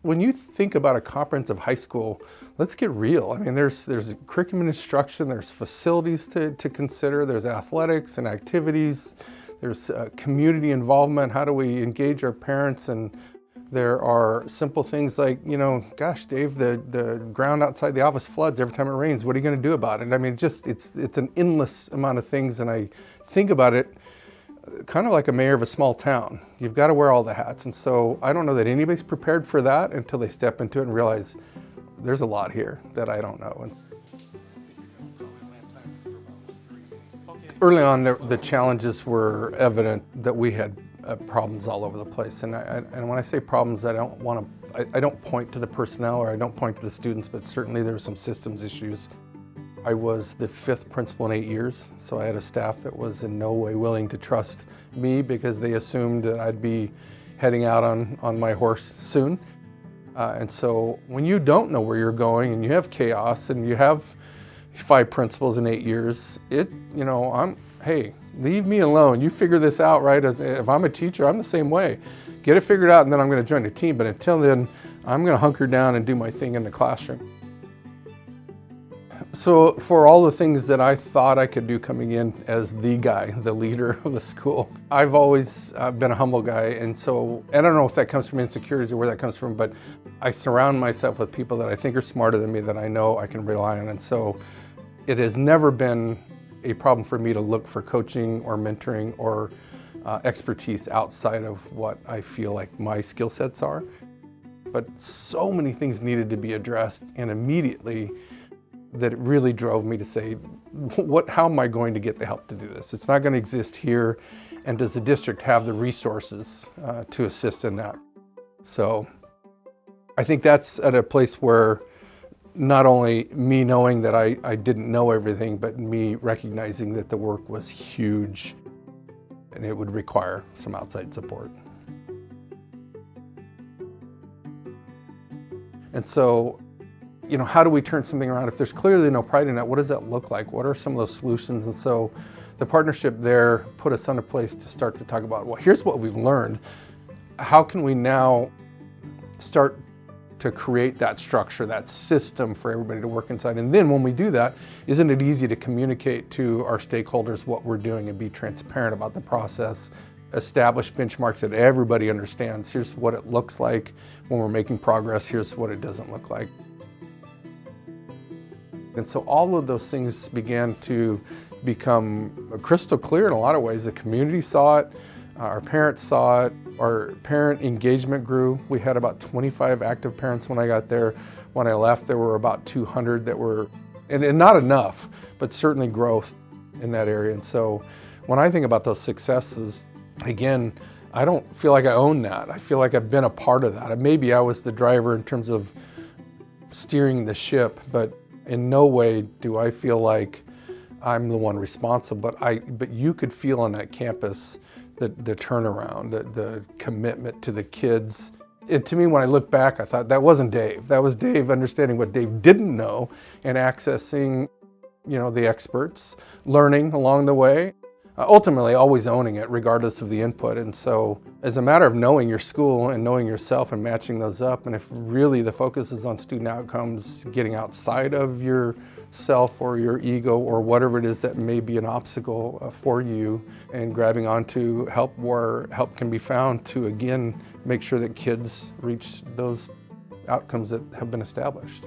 When you think about a comprehensive high school, let's get real. I mean, there's curriculum instruction, there's facilities to consider, there's athletics and activities, there's community involvement. How do we engage our parents? And there are simple things like, gosh, Dave, the ground outside the office floods every time it rains. What are you going to do about it? I mean, it's an endless amount of things. And I think about it kind of like a mayor of a small town. You've got to wear all the hats. And so I don't know that anybody's prepared for that until they step into it and realize there's a lot here that I don't know. And early on, the challenges were evident that we had problems all over the place. And when I say problems, I don't point to the personnel or I don't point to the students, but certainly there were some systems issues. I was the 5th principal in 8 years, so I had a staff that was in no way willing to trust me because they assumed that I'd be heading out on my horse soon. And so when you don't know where you're going and you have chaos and you have 5 principals in 8 years, hey, leave me alone. You figure this out, right? If I'm a teacher, I'm the same way. Get it figured out and then I'm going to join a team. But until then, I'm going to hunker down and do my thing in the classroom. So for all the things that I thought I could do coming in as the guy, the leader of the school, I've always been a humble guy. And so I don't know if that comes from insecurities or where that comes from, but I surround myself with people that I think are smarter than me, that I know I can rely on. And so it has never been a problem for me to look for coaching or mentoring or expertise outside of what I feel like my skill sets are. But so many things needed to be addressed, and immediately that it really drove me to say, how am I going to get the help to do this? It's not going to exist here, and does the district have the resources to assist in that? So I think that's at a place where not only me knowing that I didn't know everything, but me recognizing that the work was huge and it would require some outside support. And so, how do we turn something around? If there's clearly no pride in that, what does that look like? What are some of those solutions? And so the partnership there put us on a place to start to talk about, well, here's what we've learned. How can we now start to create that structure, that system for everybody to work inside? And then when we do that, isn't it easy to communicate to our stakeholders what we're doing and be transparent about the process, establish benchmarks that everybody understands. Here's what it looks like when we're making progress. Here's what it doesn't look like. And so all of those things began to become crystal clear in a lot of ways. The community saw it, our parents saw it, our parent engagement grew. We had about 25 active parents when I got there. When I left, there were about 200 that were, and not enough, but certainly growth in that area. And so when I think about those successes, again, I don't feel like I own that. I feel like I've been a part of that. Maybe I was the driver in terms of steering the ship, but in no way do I feel like I'm the one responsible, but you could feel on that campus the turnaround, the commitment to the kids. To me, when I look back, I thought that wasn't Dave. That was Dave understanding what Dave didn't know and accessing, the experts, learning along the way, ultimately always owning it regardless of the input. And so as a matter of knowing your school and knowing yourself and matching those up, and if really the focus is on student outcomes, getting outside of yourself or your ego or whatever it is that may be an obstacle for you, and grabbing onto help where help can be found to, again, make sure that kids reach those outcomes that have been established.